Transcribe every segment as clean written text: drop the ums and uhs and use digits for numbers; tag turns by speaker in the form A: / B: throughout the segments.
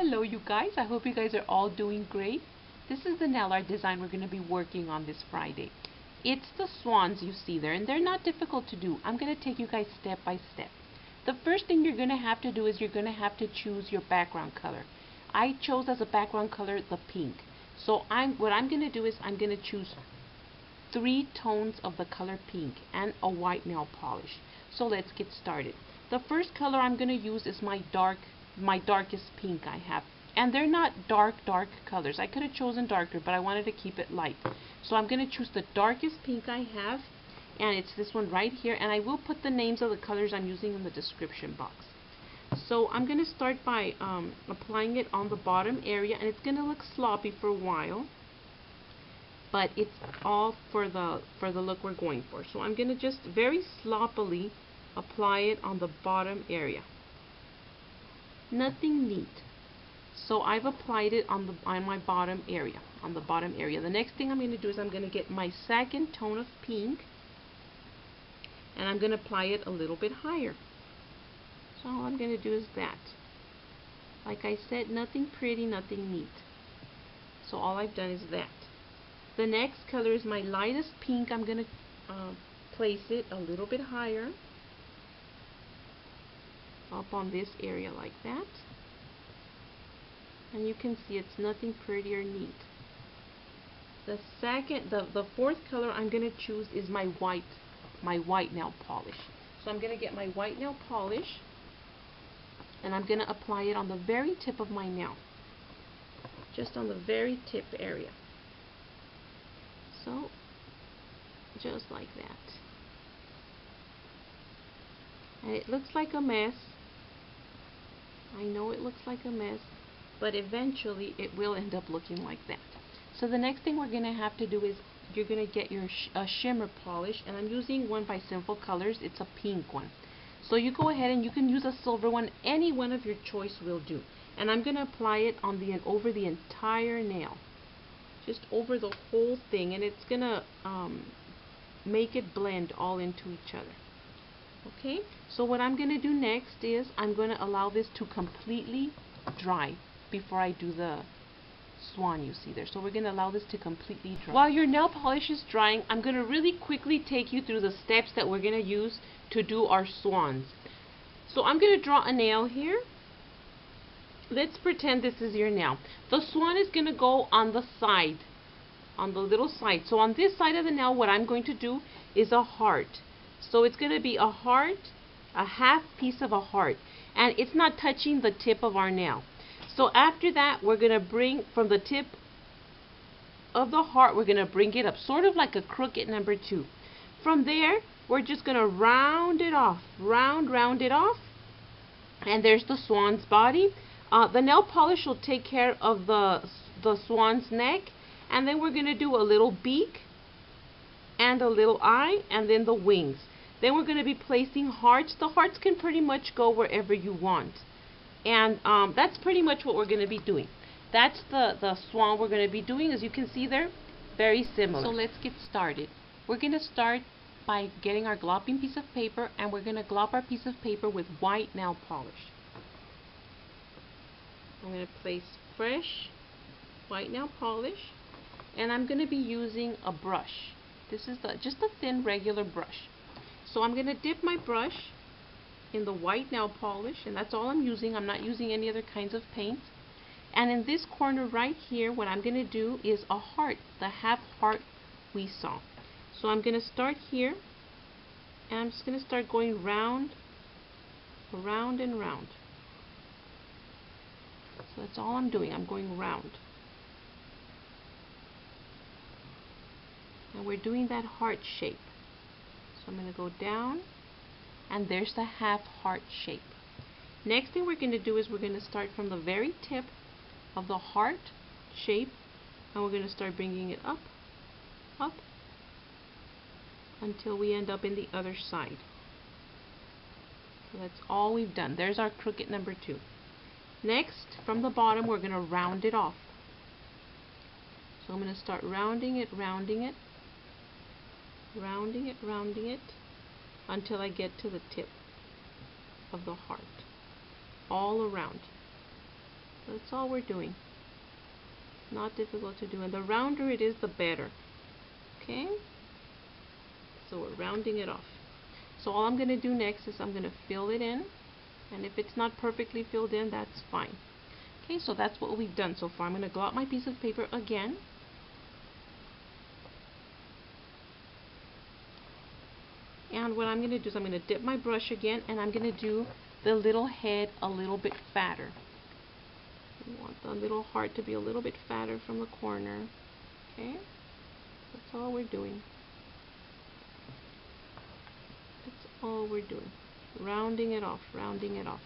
A: Hello you guys, I hope you guys are all doing great. This is the nail art design we're going to be working on this Friday. It's the swans you see there, and they're not difficult to do. I'm going to take you guys step by step. The first thing you're going to have to do is you're going to have to choose your background color. I chose as a background color the pink. So what I'm going to do is I'm going to choose 3 tones of the color pink and a white nail polish. So let's get started. The first color I'm going to use is my darkest pink I have. And they're not dark colors. I could have chosen darker, but I wanted to keep it light. So I'm going to choose the darkest pink I have, and it's this one right here, and I will put the names of the colors I'm using in the description box. So I'm going to start by applying it on the bottom area, and it's going to look sloppy for a while, but it's all for the look we're going for. So I'm going to just very sloppily apply it on the bottom area. Nothing neat. So I've applied it on my bottom area, The next thing I'm going to do is I'm going to get my second tone of pink, and I'm going to apply it a little bit higher. So all I'm going to do is that. Like I said, nothing pretty, nothing neat. So all I've done is that. The next color is my lightest pink. I'm going to place it a little bit higher, up on this area like that. And you can see it's nothing pretty or neat. The fourth color I'm going to choose is my white nail polish. So I'm going to get my white nail polish, and I'm going to apply it on the very tip of my nail, just on the very tip area. So just like that. And it looks like a mess. I know it looks like a mess, but eventually it will end up looking like that. So the next thing we're going to have to do is you're going to get your shimmer polish, and I'm using one by Simple Colors. It's a pink one. So you go ahead and you can use a silver one. Any one of your choice will do. And I'm going to apply it on over the entire nail, just over the whole thing, and it's going to make it blend all into each other. Okay, so what I'm going to do next is I'm going to allow this to completely dry before I do the swan you see there. So we're going to allow this to completely dry. While your nail polish is drying, I'm going to really quickly take you through the steps that we're going to use to do our swans. So I'm going to draw a nail here. Let's pretend this is your nail. The swan is going to go on the side, on the little side. So on this side of the nail, what I'm going to do is a heart. So it's going to be a heart, a half piece of a heart, and it's not touching the tip of our nail. So after that, we're going to bring from the tip of the heart, we're going to bring it up, sort of like a crooked number 2. From there, we're just going to round it off, round it off, and there's the swan's body. The nail polish will take care of the swan's neck, and then we're going to do a little beak and a little eye, and then the wings. Then we're going to be placing hearts. The hearts can pretty much go wherever you want. And that's pretty much what we're going to be doing. That's the swan we're going to be doing. As you can see there, very similar. So let's get started. We're going to start by getting our glopping piece of paper, and we're going to glop our piece of paper with white nail polish. I'm going to place fresh white nail polish, and I'm going to be using a brush. This is just a thin regular brush. So I'm going to dip my brush in the white nail polish, and that's all I'm using. I'm not using any other kinds of paint. And in this corner right here, what I'm going to do is a heart, the half heart we saw. So I'm going to start here, and I'm just going to start going round, round and round. So that's all I'm doing. I'm going round. And we're doing that heart shape. So I'm going to go down, and there's the half heart shape. Next thing we're going to do is we're going to start from the very tip of the heart shape, and we're going to start bringing it up, up, until we end up in the other side. So that's all we've done. There's our crooked number 2. Next, from the bottom, we're going to round it off. So I'm going to start rounding it, rounding it, rounding it, rounding it, until I get to the tip of the heart, all around. That's all we're doing. Not difficult to do, and the rounder it is, the better. Okay? So we're rounding it off. So all I'm going to do next is I'm going to fill it in, and if it's not perfectly filled in, that's fine. Okay, so that's what we've done so far. I'm going to glue out my piece of paper again. And what I'm going to do is I'm going to dip my brush again, and I'm going to do the little head a little bit fatter. You want the little heart to be a little bit fatter from the corner. Okay? That's all we're doing. That's all we're doing. Rounding it off, rounding it off.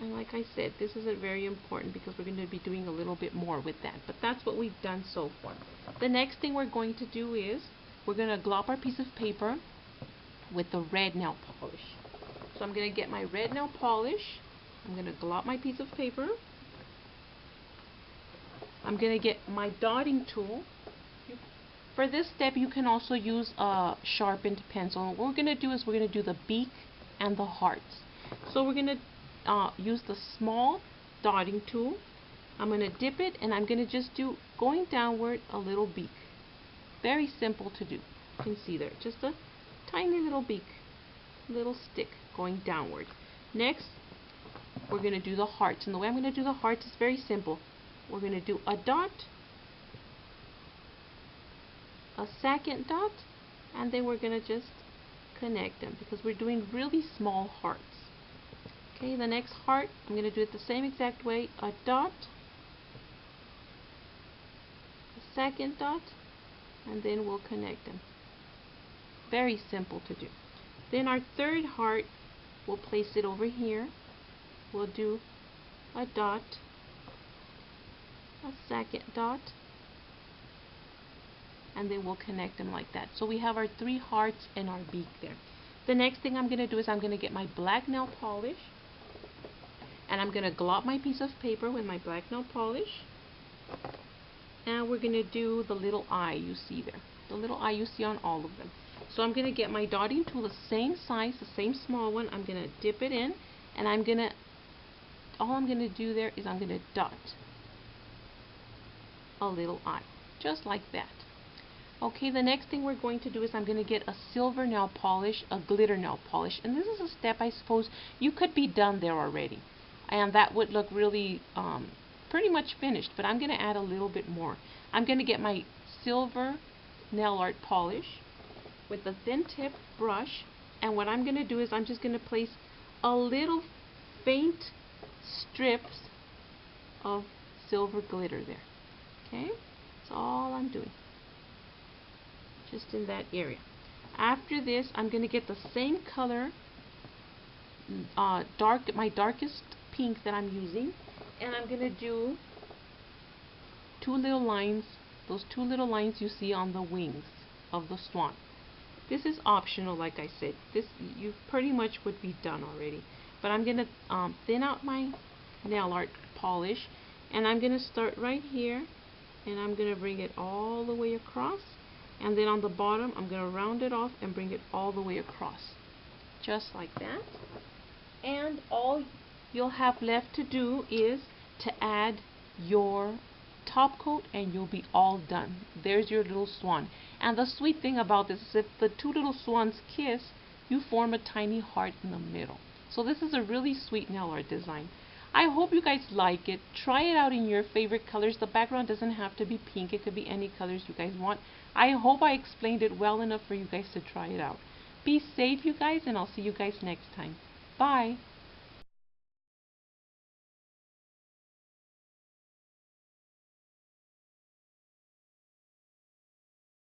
A: And like I said, this isn't very important because we're going to be doing a little bit more with that. But that's what we've done so far. The next thing we're going to do is we're going to glue up our piece of paper with the red nail polish. So I'm going to get my red nail polish. I'm going to glue up my piece of paper. I'm going to get my dotting tool. For this step, you can also use a sharpened pencil. And what we're going to do is we're going to do the beak and the hearts. So we're going to use the small dotting tool. I'm going to dip it, and I'm going to just do, going downward, a little beak. Very simple to do. You can see there, just a tiny little beak, little stick going downward. Next, we're going to do the hearts, and the way I'm going to do the hearts is very simple. We're going to do a dot, a second dot, and then we're going to just connect them because we're doing really small hearts. Okay, the next heart, I'm going to do it the same exact way. A dot, a second dot, and then we'll connect them. Very simple to do. Then our third heart, we'll place it over here. We'll do a dot, a second dot, and then we'll connect them like that. So we have our 3 hearts and our beak there. The next thing I'm going to do is I'm going to get my black nail polish, and I'm going to glue up my piece of paper with my black nail polish, and we're going to do the little eye you see there, the little eye you see on all of them. So I'm going to get my dotting tool the same size, the same small one. I'm going to dip it in, and all I'm going to do there is I'm going to dot a little eye, just like that. Okay, the next thing we're going to do is I'm going to get a silver nail polish, a glitter nail polish, and this is a step I suppose you could be done there already, and that would look really pretty much finished, but I'm going to add a little bit more. I'm going to get my silver nail art polish with a thin tip brush, and what I'm going to do is I'm just going to place a little faint strips of silver glitter there. Okay, that's all I'm doing, just in that area. After this, I'm going to get the same color, my darkest pink that I'm using, and I'm going to do 2 little lines, those 2 little lines you see on the wings of the swan. This is optional, like I said. This, you pretty much would be done already. But I'm going to thin out my nail art polish, and I'm going to start right here, and I'm going to bring it all the way across, and then on the bottom I'm going to round it off and bring it all the way across, just like that. And all you'll have left to do is to add your top coat, and you'll be all done. There's your little swan. And the sweet thing about this is if the 2 little swans kiss, you form a tiny heart in the middle. So this is a really sweet nail art design. I hope you guys like it. Try it out in your favorite colors. The background doesn't have to be pink. It could be any colors you guys want. I hope I explained it well enough for you guys to try it out. Be safe, you guys, and I'll see you guys next time. Bye.